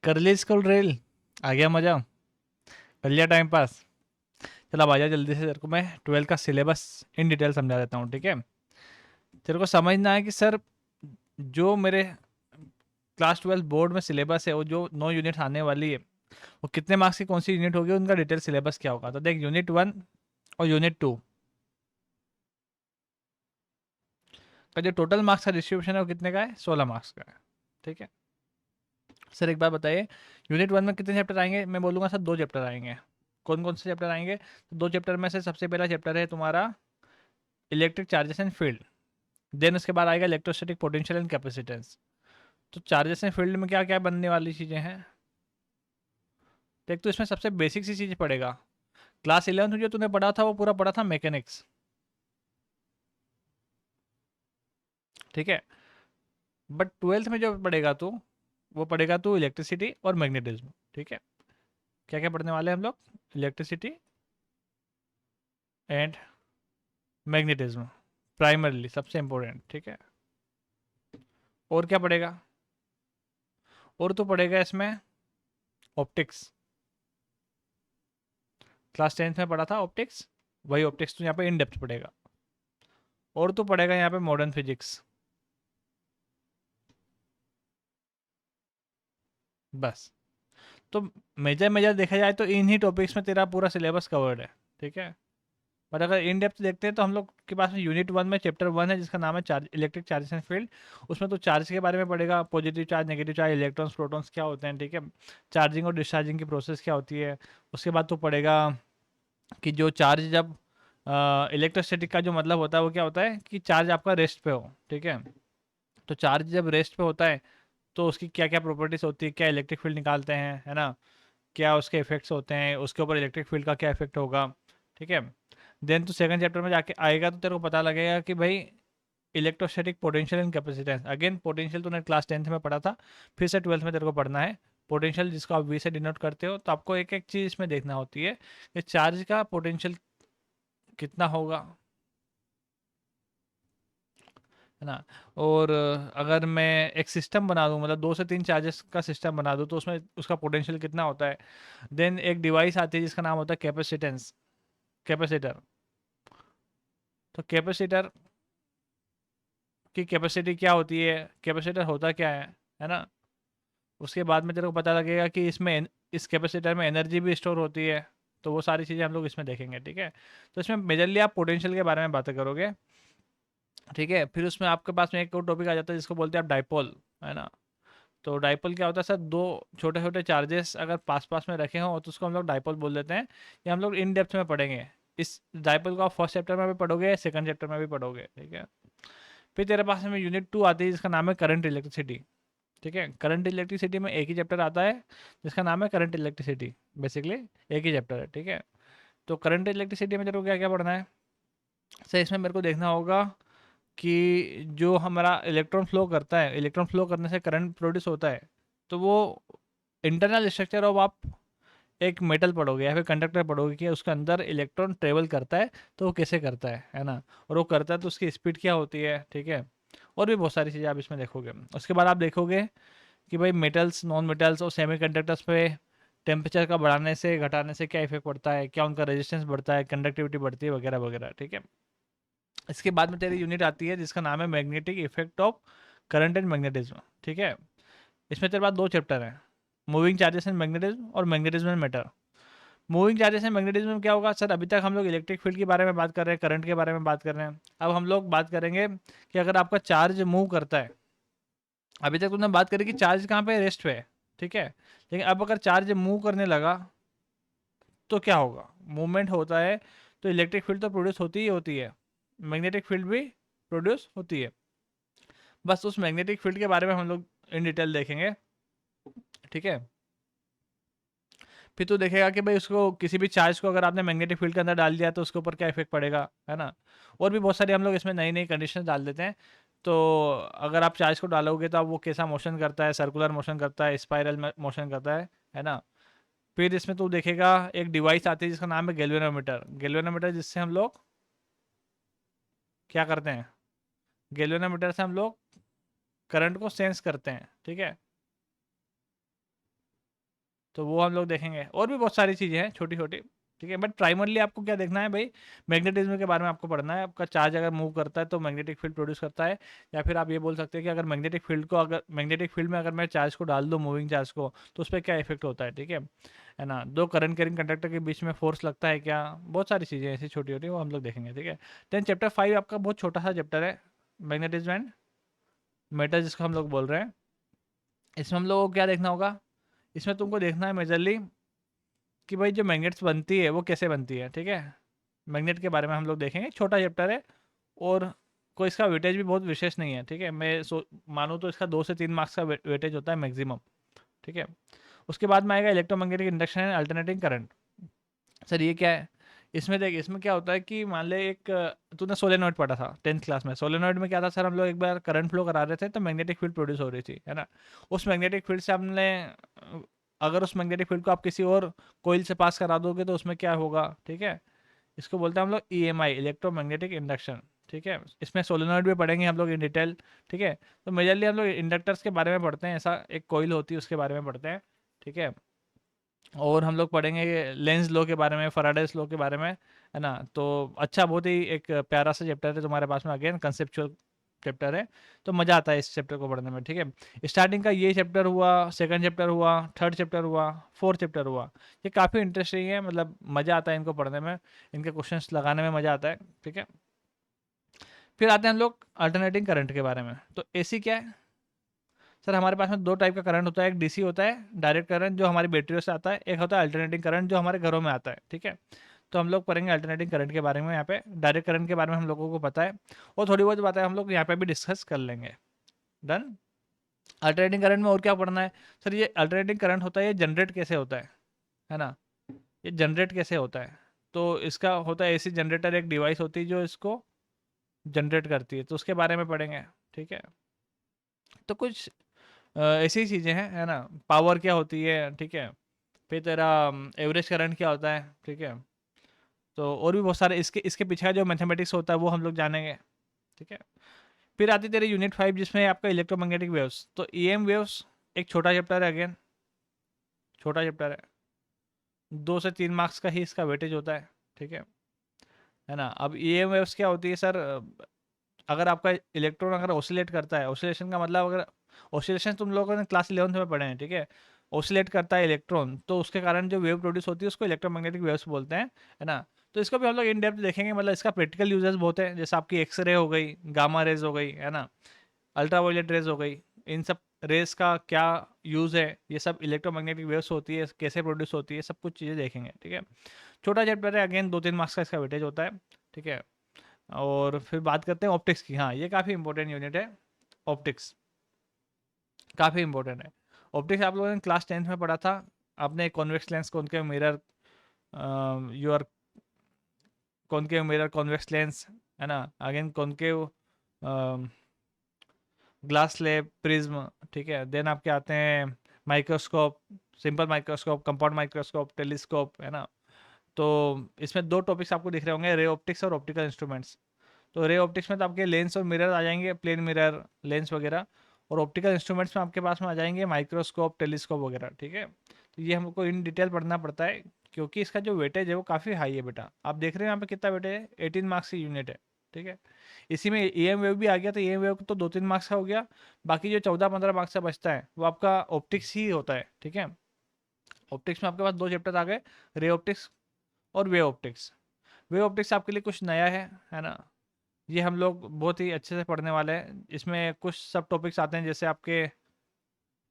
कर ली school drill, आ गया मजा, कर लिया टाइम पास। चल अब आजा जल्दी से, तेरे को मैं 12 का सिलेबस इन डिटेल समझा देता हूँ, ठीक है। तेरे को समझना है कि सर, जो मेरे क्लास 12 बोर्ड में सिलेबस है, वो जो 9 यूनिट आने वाली है, वो कितने मार्क्स की कौन सी यूनिट होगी, उनका डिटेल सिलेबस क्या होगा। तो देख, यूनिट 1 और यूनिट 2 का जो टोटल मार्क्स का डिस्ट्रीब्यूशन है वो कितने का है, 16 मार्क्स का है, ठीक है। सर एक बार बताइए, यूनिट 1 में कितने चैप्टर आएंगे। मैं बोलूँगा सर 2 चैप्टर आएंगे। कौन कौन से चैप्टर आएंगे, तो 2 चैप्टर में से सबसे पहला चैप्टर है तुम्हारा electric charges and field. Then उसके बाद आएगा इलेक्ट्रोस्टैटिक पोटेंशियल एंड कैपेसिटेंस। तो चार्जेस एंड फील्ड में क्या क्या बनने वाली चीज़ें हैं, देख तो इसमें सबसे बेसिक सी चीज़ पड़ेगा। क्लास 11 में जो तूने पढ़ा था वो पूरा पढ़ा था मैकेनिक्स, ठीक है। बट 12th में जो पढ़ेगा तू, वो पढ़ेगा तू इलेक्ट्रिसिटी और मैग्नेटिज्म, ठीक है। क्या क्या पढ़ने वाले हैं हम लोग, इलेक्ट्रिसिटी एंड मैग्नेटिज्म, प्राइमरली सबसे इंपॉर्टेंट, ठीक है। और क्या पढ़ेगा, और तो पढ़ेगा इसमें ऑप्टिक्स। क्लास 10th में पढ़ा था ऑप्टिक्स, वही ऑप्टिक्स तो यहाँ पे इन डेप्थ पढ़ेगा। और तो पढ़ेगा यहाँ पे मॉडर्न फिजिक्स, बस। तो मेजर मेजर देखा जाए तो इन ही टॉपिक्स में तेरा पूरा सिलेबस कवर्ड है, ठीक है। बट अगर इन डेप्थ देखते हैं तो हम लोग के पास में यूनिट 1 में चैप्टर 1 है जिसका नाम है charge, electric charges and field. उसमें तो चार्ज के बारे में पढ़ेगा, positive charge, negative charge, electrons protons क्या होते हैं, ठीक है। चार्जिंग और डिस्चार्जिंग की प्रोसेस क्या होती है। उसके बाद तो पढ़ेगा कि जो चार्ज जब इलेक्ट्रोस्टैटिक का जो मतलब होता है वो क्या होता है कि चार्ज आपका रेस्ट पे हो, ठीक है। तो चार्ज जब रेस्ट पे होता है तो उसकी क्या क्या प्रॉपर्टीज होती है, क्या इलेक्ट्रिक फील्ड निकालते हैं, है ना, क्या उसके इफेक्ट्स होते हैं, उसके ऊपर इलेक्ट्रिक फील्ड का क्या इफेक्ट होगा, ठीक है। देन तो सेकंड चैप्टर में जाके आएगा तो तेरे को पता लगेगा कि भाई electrostatic potential and capacitance. Again potential तूने क्लास 10th में पढ़ा था, फिर से 12th में तेरे को पढ़ना है। पोटेंशियल जिसको आप वी से डिनोट करते हो, तो आपको एक एक चीज़ इसमें देखना होती है कि चार्ज का पोटेंशियल कितना होगा, है ना। और अगर मैं एक सिस्टम बना दूं, मतलब 2 से 3 चार्जेस का सिस्टम बना दूं, तो उसमें उसका पोटेंशियल कितना होता है। देन एक डिवाइस आती है जिसका नाम होता है कैपेसिटेंस, कैपेसिटर। तो कैपेसिटर की कैपेसिटी क्या होती है, कैपेसिटर होता क्या है ना। उसके बाद में तेरे को पता लगेगा कि इस कैपेसिटर में एनर्जी भी स्टोर होती है। तो वो सारी चीज़ें हम लोग इसमें देखेंगे, ठीक है। तो इसमें मेजरली आप पोटेंशियल के बारे में बातें करोगे, ठीक है। फिर उसमें आपके पास में एक और टॉपिक आ जाता है जिसको बोलते हैं आप डाइपोल, है ना। तो डाइपोल क्या होता है सर, दो छोटे छोटे चार्जेस अगर पास पास में रखे हों तो उसको हम लोग डाइपोल बोल देते हैं। ये हम लोग इन डेप्थ में पढ़ेंगे। इस डाइपोल को आप फर्स्ट चैप्टर में भी पढ़ोगे, सेकंड चैप्टर में भी पढ़ोगे, ठीक है। फिर तेरे पास में यूनिट 2 आती है जिसका नाम है करंट इलेक्ट्रिसिटी, ठीक है। करंट इलेक्ट्रिसिटी में एक ही चैप्टर आता है जिसका नाम है करंट इलेक्ट्रिसिटी, बेसिकली एक ही चैप्टर है, ठीक है। तो करंट इलेक्ट्रिसिटी में तेरे को क्या क्या पढ़ना है, सर इसमें मेरे को देखना होगा कि जो हमारा इलेक्ट्रॉन फ्लो करता है, इलेक्ट्रॉन फ्लो करने से करंट प्रोड्यूस होता है। तो वो इंटरनल स्ट्रक्चर ऑफ आप एक मेटल पढ़ोगे या फिर कंडक्टर पढ़ोगे कि उसके अंदर इलेक्ट्रॉन ट्रेवल करता है तो वो कैसे करता है ना। और वो करता है तो उसकी स्पीड क्या होती है, ठीक है। और भी बहुत सारी चीज़ें आप इसमें देखोगे। उसके बाद आप देखोगे कि भाई मेटल्स, नॉन मेटल्स और सेमीकंडक्टर्स पे टेम्परेचर का बढ़ाने से घटाने से क्या इफेक्ट पड़ता है, क्या उनका रेजिस्टेंस बढ़ता है, कंडक्टिविटी बढ़ती है, वगैरह वगैरह, ठीक है। इसके बाद में तेरी यूनिट आती है जिसका नाम है magnetic effect of current and magnetism, ठीक है। इसमें तेरे पास 2 चैप्टर हैं, मूविंग चार्जेस एंड मैग्नेटिज्म और magnetism and matter. Moving charges and magnetism में क्या होगा, सर अभी तक हम लोग इलेक्ट्रिक फील्ड के बारे में बात कर रहे हैं, करंट के बारे में बात कर रहे हैं। अब हम लोग बात करेंगे कि अगर आपका चार्ज मूव करता है, अभी तक तुमने बात करी कि चार्ज कहाँ पे, रेस्ट पे है, ठीक है। लेकिन अब अगर चार्ज मूव करने लगा तो क्या होगा, मूवमेंट होता है तो इलेक्ट्रिक फील्ड तो प्रोड्यूस होती ही होती है, मैग्नेटिक फील्ड भी प्रोड्यूस होती है। बस उस मैग्नेटिक फील्ड के बारे में हम लोग इन डिटेल देखेंगे, ठीक है। फिर तो देखेगा कि भाई उसको किसी भी चार्ज को अगर आपने मैग्नेटिक फील्ड के अंदर डाल दिया तो उसके ऊपर क्या इफेक्ट पड़ेगा, है ना। और भी बहुत सारे हम लोग इसमें नई नई कंडीशन डाल देते हैं। तो अगर आप चार्ज को डालोगे तो आप वो कैसा मोशन करता है, सर्कुलर मोशन करता है, स्पाइरल मोशन करता है ना। फिर इसमें तो देखेगा एक डिवाइस आती है जिसका नाम है गैल्वेनोमीटर। गैल्वेनोमीटर जिससे हम लोग क्या करते हैं, गैल्वेनोमीटर से हम लोग करंट को सेंस करते हैं, ठीक है। तो वो हम लोग देखेंगे। और भी बहुत सारी चीज़ें हैं छोटी छोटी, ठीक है। बट प्राइमरली आपको क्या देखना है भाई, मैग्नेटिज्म के बारे में आपको पढ़ना है। आपका चार्ज अगर मूव करता है तो मैग्नेटिक फील्ड प्रोड्यूस करता है, या फिर आप ये बोल सकते हैं कि अगर मैग्नेटिक फील्ड में अगर मैं चार्ज को डाल दूँ, मूविंग चार्ज को, तो उस पर क्या इफेक्ट होता है, ठीक है ना। दो करंट कैरिंग कंडक्टर के बीच में फोर्स लगता है क्या, बहुत सारी चीज़ें ऐसी छोटी छोटी वो हम लोग देखेंगे, ठीक है। देन चैप्टर 5 आपका बहुत छोटा सा चैप्टर है, मैग्नेटिज्म एंड मेटर, जिसको हम लोग बोल रहे हैं। इसमें हम लोग को क्या देखना होगा, इसमें तुमको देखना है मेजरली कि भाई जो मैग्नेट्स बनती है वो कैसे बनती है, ठीक है। मैग्नेट के बारे में हम लोग देखेंगे, छोटा चैप्टर है और कोई इसका वेटेज भी बहुत विशेष नहीं है, ठीक है। मैं मानूँ तो इसका 2 से 3 मार्क्स का वेटेज होता है मैक्सिमम, ठीक है। उसके बाद में आएगा electromagnetic induction and alternating current. Sir ये क्या है, इसमें देख, इसमें क्या होता है कि मान ले एक तूने सोलेनॉइड पढ़ा था 10th क्लास में। सोलेनॉइड में क्या था सर, हम लोग एक बार करंट फ्लो करा रहे थे तो मैग्नेटिक फील्ड प्रोड्यूस हो रही थी, है ना। उस मैग्नेटिक फील्ड से हमने अगर उस मैग्नेटिक फील्ड को आप किसी और कोइल से पास करा दोगे तो उसमें क्या होगा, ठीक है। इसको बोलते हैं हम लोग ईएमआई, इलेक्ट्रोमैग्नेटिक इंडक्शन, ठीक है। इसमें सोलेनॉइड भी पढ़ेंगे हम लोग इन डिटेल, ठीक है। तो मेजरली हम लोग इंडक्टर्स के बारे में पढ़ते हैं, ऐसा एक कोइल होती है उसके बारे में पढ़ते हैं, ठीक है। और हम लोग पढ़ेंगे लेंस लॉ के बारे में, फैराडेस लॉ के बारे में, है ना। तो अच्छा, बहुत ही एक प्यारा सा चैप्टर है तुम्हारे पास में, अगेन कंसेप्चुअल चैप्टर है, तो मज़ा आता है इस चैप्टर को पढ़ने में, ठीक है। स्टार्टिंग का ये चैप्टर हुआ, सेकंड चैप्टर हुआ, थर्ड चैप्टर हुआ, फोर्थ चैप्टर हुआ। ये काफ़ी इंटरेस्टिंग है, मतलब मज़ा आता है इनको पढ़ने में, इनके क्वेश्चंस लगाने में मज़ा आता है, ठीक है। फिर आते हैं हम लोग अल्टरनेटिंग करंट के बारे में। तो एसी क्या है सर, हमारे पास में दो टाइप का करंट होता है, एक डीसी होता है डायरेक्ट करंट जो हमारी बैटरियों से आता है, एक होता है अल्टरनेटिंग करंट जो हमारे घरों में आता है, ठीक है। तो हम लोग पढ़ेंगे अल्टरनेटिंग करंट के बारे में यहाँ पे, डायरेक्ट करंट के बारे में हम लोगों को पता है, और थोड़ी बहुत बातें हम लोग यहाँ पे भी डिस्कस कर लेंगे। डन। अल्टरनेटिंग करंट में और क्या पढ़ना है सर, ये अल्टरनेटिंग करंट होता है, ये जनरेट कैसे होता है ना, ये जनरेट कैसे होता है। तो इसका होता है एसी जनरेटर, एक डिवाइस होती है जो इसको जनरेट करती है, तो उसके बारे में पढ़ेंगे, ठीक है। तो कुछ ऐसी चीज़ें हैं, है ना। पावर क्या होती है, ठीक है। फिर तेरा एवरेज करंट क्या होता है, ठीक है। तो और भी बहुत सारे इसके इसके पीछे का जो मैथमेटिक्स होता है वो हम लोग जानेंगे, ठीक है। फिर आती तेरी यूनिट 5 जिसमें आपका इलेक्ट्रोमैग्नेटिक वेव्स। तो ईएम वेव्स एक छोटा चैप्टर है, अगेन छोटा चैप्टर है, 2 से 3 मार्क्स का ही इसका वेटेज होता है, ठीक है ना। अब ईएम वेव्स क्या होती है सर, अगर आपका इलेक्ट्रॉन अगर ऑसिलेट करता है, ऑसिलेशन का मतलब, अगर ऑसिलेशन तुम लोगों ने क्लास 11th में पढ़े हैं, ठीक है। ऑसिलेट करता है इलेक्ट्रॉन, तो उसके कारण जो वेव प्रोड्यूस होती है उसको इलेक्ट्रोमैग्नेटिक वेव्स बोलते हैं, है ना। तो इसको भी हम लोग इन डेप्थ देखेंगे, मतलब इसका प्रैक्टिकल यूजेस बहुत है, जैसे आपकी एक्सरे हो गई, गामा रेज हो गई, है ना, अल्ट्रावायलेट रेज हो गई। इन सब रेज का क्या यूज़ है, ये सब इलेक्ट्रोमैग्नेटिक वेव्स होती है, कैसे प्रोड्यूस होती है, सब कुछ चीज़ें देखेंगे, ठीक है। छोटा चैप्टर है, अगेन 2-3 मार्क्स का इसका वेटेज होता है, ठीक है। और फिर बात करते हैं ऑप्टिक्स की। हाँ, ये काफ़ी इंपॉर्टेंट यूनिट है, ऑप्टिक्स काफ़ी इंपॉर्टेंट है। ऑप्टिक्स आप लोगों ने क्लास 10th में पढ़ा था, आपने convex lens, concave mirror, your concave mirror, convex lens, है ना, again concave glass slab, prism, ठीक है। देन आपके आते हैं microscope, simple microscope, compound microscope, telescope, है ना। तो इसमें दो टॉपिक्स आपको दिख रहे होंगे, रे ऑप्टिक्स और ऑप्टिकल इंस्ट्रूमेंट्स। तो रे ऑप्टिक्स में तो आपके लेंस और मिरर आ जाएंगे, प्लेन मिरर, लेंस वगैरह। और ऑप्टिकल इंस्ट्रूमेंट्स में आपके पास में आ जाएंगे माइक्रोस्कोप, टेलीस्कोप वगैरह, ठीक है। तो ये हमको इन डिटेल पढ़ना पड़ता है, क्योंकि इसका जो वेटेज है वो काफ़ी हाई है बेटा। आप देख रहे हैं यहाँ पे कितना वेटेज है, 18 मार्क्स की यूनिट है, ठीक है। इसी में ई एम वेव भी आ गया, तो ई एम वेव तो 2-3 मार्क्स का हो गया। बाकी जो 14-15 मार्क्स का बचता है वो आपका ऑप्टिक्स ही होता है, ठीक है। ऑप्टिक्स में आपके पास दो चैप्टर आ गए, रे ऑप्टिक्स और वे ऑप्टिक्स। वे ऑप्टिक्स आपके लिए कुछ नया है ना। ये हम लोग बहुत ही अच्छे से पढ़ने वाले हैं। इसमें कुछ सब टॉपिक्स आते हैं, जैसे आपके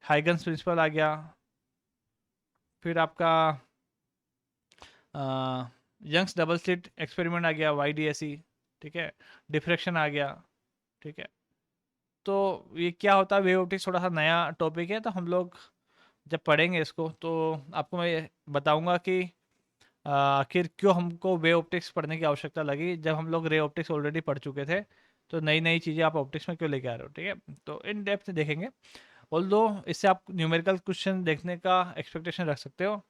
हाइगन्स प्रिंसिपल आ गया, फिर आपका यंग्स डबल स्लिट एक्सपेरिमेंट आ गया, YDSE, ठीक है। डिफ्रैक्शन आ गया, ठीक है। तो ये क्या होता है, वेव ऑप्टिक्स थोड़ा सा नया टॉपिक है, तो हम लोग जब पढ़ेंगे इसको तो आपको मैं ये बताऊंगा कि आखिर क्यों हमको वे ऑप्टिक्स पढ़ने की आवश्यकता लगी, जब हम लोग रे ऑप्टिक्स ऑलरेडी पढ़ चुके थे। तो नई नई चीज़ें आप ऑप्टिक्स में क्यों लेके आ रहे हो, ठीक है। तो इन डेप्थ देखेंगे। ऑल्दो इससे आप न्यूमेरिकल क्वेश्चन देखने का एक्सपेक्टेशन रख सकते हो,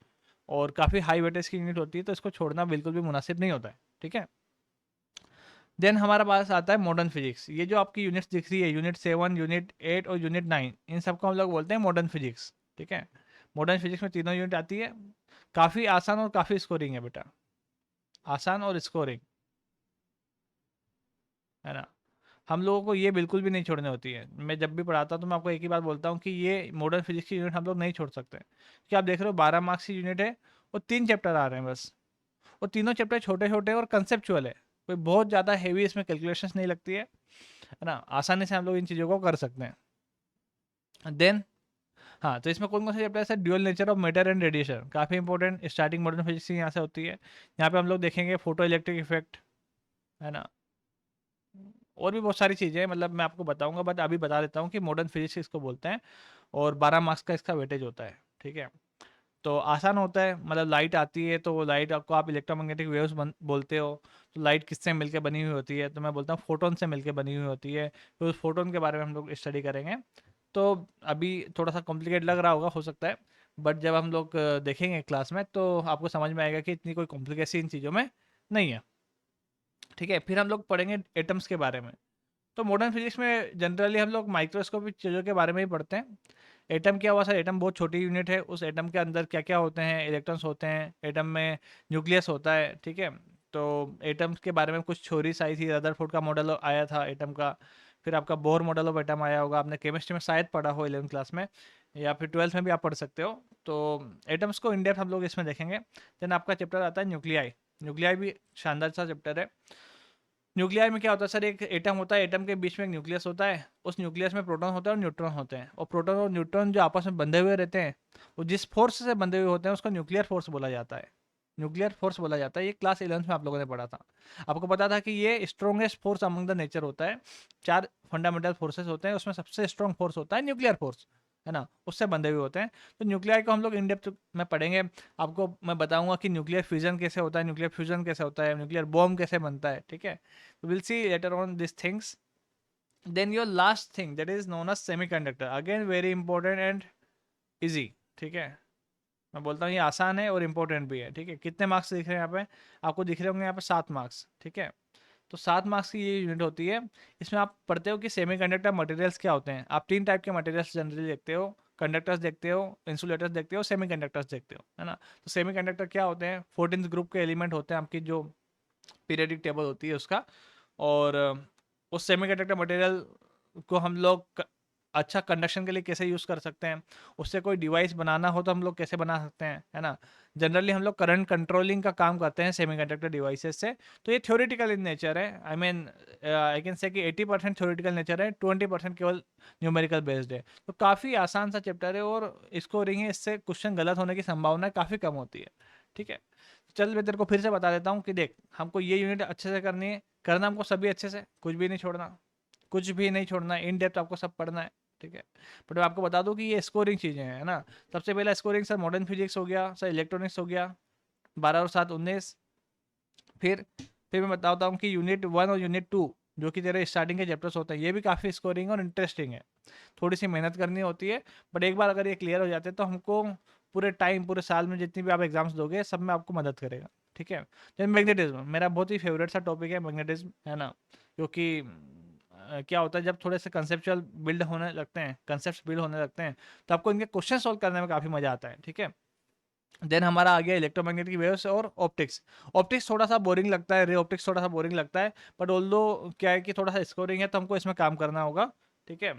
और काफ़ी हाई वेटेज की यूनिट होती है, तो इसको छोड़ना बिल्कुल भी मुनासिब नहीं होता है, ठीक है। देन हमारा पास आता है मॉडर्न फिजिक्स। ये जो आपकी यूनिट्स दिख रही है, यूनिट 7, यूनिट 8 और यूनिट 9, इन सबको हम लोग बोलते हैं मॉडर्न फिजिक्स, ठीक है। मॉडर्न फिजिक्स में तीनों यूनिट आती है, काफ़ी आसान और काफ़ी स्कोरिंग है बेटा, आसान और स्कोरिंग, है ना। हम लोगों को ये बिल्कुल भी नहीं छोड़नी होती है। मैं जब भी पढ़ाता हूँ तो मैं आपको एक ही बात बोलता हूँ कि ये मॉडर्न फिजिक्स की यूनिट हम लोग नहीं छोड़ सकते, कि आप देख रहे हो 12 मार्क्स की यूनिट है और 3 चैप्टर आ रहे हैं बस, और तीनों चैप्टर छोटे छोटे और कंसेप्चुअल है, कोई बहुत ज़्यादा हैवी इसमें कैलकुलेशंस नहीं लगती है ना, आसानी से हम लोग इन चीज़ों को कर सकते हैं। देन हाँ, तो इसमें कौन कौन से चैप्टर है, dual nature of matter and radiation, काफ़ी इंपॉर्टेंट स्टार्टिंग मॉडर्न फिजिक्स की यहाँ से होती है। यहाँ पे हम लोग देखेंगे फोटो इलेक्ट्रिक इफेक्ट, है ना, और भी बहुत सारी चीज़ें हैं, मतलब मैं आपको बताऊंगा, बट अभी बता देता हूँ कि मॉडर्न फिजिक्स इसको बोलते हैं, और 12 मार्क्स का इसका वेटेज होता है, ठीक है। तो आसान होता है, मतलब लाइट आती है तो लाइट आपको आप इलेक्ट्रोमैग्नेटिक वेव्स बोलते हो, तो लाइट किससे मिलकर बनी हुई होती है, तो मैं बोलता हूँ फोटोन से मिलकर बनी हुई होती है, तो उस फोटोन के बारे में हम लोग स्टडी करेंगे। तो अभी थोड़ा सा कॉम्प्लिकेट लग रहा होगा, हो सकता है, बट जब हम लोग देखेंगे क्लास में तो आपको समझ में आएगा कि इतनी कोई कॉम्प्लिकेसी इन चीज़ों में नहीं है, ठीक है। फिर हम लोग पढ़ेंगे एटम्स के बारे में। तो मॉडर्न फिजिक्स में जनरली हम लोग माइक्रोस्कोपिक चीज़ों के बारे में ही पढ़ते हैं। एटम क्या हुआ सर, एटम बहुत छोटी यूनिट है, उस एटम के अंदर क्या क्या होते हैं, इलेक्ट्रॉन्स होते हैं, एटम में न्यूक्लियस होता है, ठीक है। तो एटम्स के बारे में कुछ थ्योरीज आई थी, रदरफोर्ड का मॉडल आया था एटम का, फिर आपका बोर मॉडल ऑफ एटम आया होगा, आपने केमिस्ट्री में शायद पढ़ा हो 11th क्लास में, या फिर 12th में भी आप पढ़ सकते हो। तो एटम्स को इन डेप्थ हम लोग इसमें देखेंगे। देन आपका चैप्टर आता है न्यूक्लियाई। न्यूक्लियाई भी शानदार सा चैप्टर है। न्यूक्लियर में क्या होता है सर, एक एटम होता है, एटम के बीच में एक न्यूक्लियस होता है, उस न्यूक्लियस में प्रोटॉन होता है और न्यूट्रॉन होते हैं, और प्रोटॉन और न्यूट्रॉन जो आपस में बंधे हुए रहते हैं, वो जिस फोर्स से बंधे हुए होते हैं उसको न्यूक्लियर फोर्स बोला जाता है। न्यूक्लियर फोर्स बोला जाता है, ये क्लास 11th में आप लोगों ने पढ़ा था। आपको पता था कि ये strongest force among the nature होता है, 4 फंडामेंटल फोर्सेस होते हैं, उसमें सबसे स्ट्रॉन्ग फोर्स होता है न्यूक्लियर फोर्स, है ना, उससे बंधे हुए होते हैं। तो न्यूक्लियर को हम लोग इन डेप्थ में पढ़ेंगे। आपको मैं बताऊंगा कि न्यूक्लियर फ्यूजन कैसे होता है, न्यूक्लियर फ्यूजन कैसे होता है, न्यूक्लियर बॉम्ब कैसे बनता है, ठीक है। We'll see later on these things. Then your last thing that is known as semiconductor, again very important and easy, ठीक है। मैं बोलता हूँ ये आसान है और इम्पोर्टेंट भी है, ठीक है। कितने मार्क्स दिख रहे हैं यहाँ पे, आपको दिख रहे होंगे यहाँ पे 7 मार्क्स, ठीक है। तो 7 मार्क्स की ये यूनिट होती है। इसमें आप पढ़ते हो कि सेमीकंडक्टर मटेरियल्स क्या होते हैं। आप 3 टाइप के मटेरियल्स जनरली देखते हो, कंडक्टर्स देखते हो, इंसुलेटर्स देखते हो, सेमीकंडक्टर्स देखते हो, है ना। तो सेमीकंडक्टर क्या होते हैं, 14th ग्रुप के एलिमेंट होते हैं आपकी जो पीरियडिक टेबल होती है उसका। और उस सेमीकंडक्टर मटेरियल को हम लोग अच्छा कंडक्शन के लिए कैसे यूज़ कर सकते हैं, उससे कोई डिवाइस बनाना हो तो हम लोग कैसे बना सकते हैं, है ना। जनरली हम लोग करंट कंट्रोलिंग का काम करते हैं सेमीकंडक्टर डिवाइसेस से। तो ये थ्योरेटिकल इन नेचर है, I mean I can say कि 80% थ्योरेटिकल नेचर है, 20% केवल न्यूमेरिकल बेस्ड है। तो काफ़ी आसान सा चैप्टर है, और इसको रिंग है, इससे क्वेश्चन गलत होने की संभावना काफ़ी कम होती है, ठीक है। चल मैं तेरे को फिर से बता देता हूँ कि देख, हमको ये यूनिट अच्छे से करनी है, करना हमको सभी अच्छे से, कुछ भी नहीं छोड़ना, कुछ भी नहीं छोड़ना, इन डेप्थ आपको सब पढ़ना है, ठीक है। बट मैं आपको बता दूं कि ये स्कोरिंग चीज़ें हैं, है ना। सबसे पहला स्कोरिंग सर मॉडर्न फिजिक्स हो गया सर, इलेक्ट्रॉनिक्स हो गया, 12 और 7 19। फिर मैं बताता हूँ कि यूनिट 1 और यूनिट 2 जो कि तेरे स्टार्टिंग के चैप्टर्स होते हैं, ये भी काफ़ी स्कोरिंग और इंटरेस्टिंग है। थोड़ी सी मेहनत करनी होती है, बट एक बार अगर ये क्लियर हो जाते हैं तो हमको पूरे टाइम, पूरे साल में जितनी भी आप एग्जाम्स दोगे सब में आपको मदद करेगा, ठीक है। जैसे मैग्नेटिज्म मेरा बहुत ही फेवरेट सा टॉपिक है, मैग्नेटिज्म, है ना। क्योंकि क्या होता है जब थोड़े से कंसेप्चुअल बिल्ड होने लगते हैं, कंसेप्ट बिल्ड होने लगते हैं, तो आपको इनके क्वेश्चन सॉल्व करने में काफ़ी मजा आता है, ठीक है। देन हमारा आ गया इलेक्ट्रोमैग्नेटिक वेव्स और ऑप्टिक्स। ऑप्टिक्स थोड़ा सा बोरिंग लगता है, रे ऑप्टिक्स थोड़ा सा बोरिंग लगता है, बट ऑल्दो क्या है कि थोड़ा सा स्कोरिंग है तो हमको इसमें काम करना होगा, ठीक है।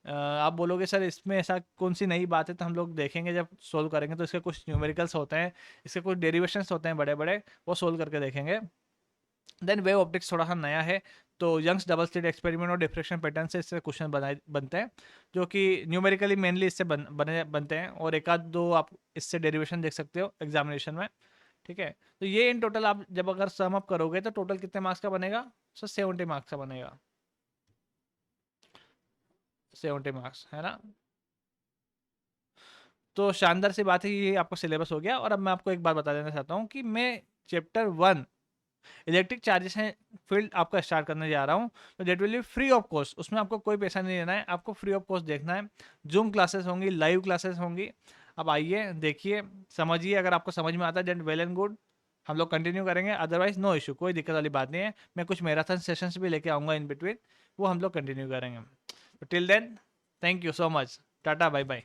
आप बोलोगे सर इसमें ऐसा कौन सी नई बात है, तो हम लोग देखेंगे जब सोल्व करेंगे, तो इसके कुछ न्यूमेरिकल्स होते हैं, इसके कुछ डेरिवेशंस होते हैं बड़े बड़े, वो सोल्व करके देखेंगे। देन वेव ऑप्टिक्स थोड़ा सा नया है, तो यंग्स डबल स्लिट एक्सपेरिमेंट और डिफ्रेक्शन पैटर्न से इससे क्वेश्चन बनाए बनते हैं, जो कि न्यूमेरिकली मेनली इससे बनते हैं, और एक आध दो आप इससे डेरिवेशन देख सकते हो एग्जामिनेशन में, ठीक है। तो ये इन टोटल आप जब अगर सम अप करोगे तो टोटल कितने मार्क्स का बनेगा सर, 70 मार्क्स का बनेगा, 70 मार्क्स, है ना। तो शानदार सी बात है, ये आपका सिलेबस हो गया। और अब मैं आपको एक बात बता देना चाहता हूँ कि मैं चैप्टर 1 इलेक्ट्रिक चार्जेस हैं फील्ड आपका स्टार्ट करने जा रहा हूँ, तो that will be free of cost, उसमें आपको कोई पैसा नहीं देना है, आपको फ्री ऑफ कॉस्ट देखना है। जूम क्लासेस होंगी, लाइव क्लासेस होंगी, अब आइए देखिए, समझिए, अगर आपको समझ में आता है देन वेल एंड गुड, हम लोग कंटिन्यू करेंगे, अदरवाइज नो इशू, कोई दिक्कत वाली बात नहीं है। मैं कुछ मैराथन सेशंस भी लेके आऊँगा इन बिटवीन, वो हम लोग कंटिन्यू करेंगे। Till then, thank you so much, tata bye bye.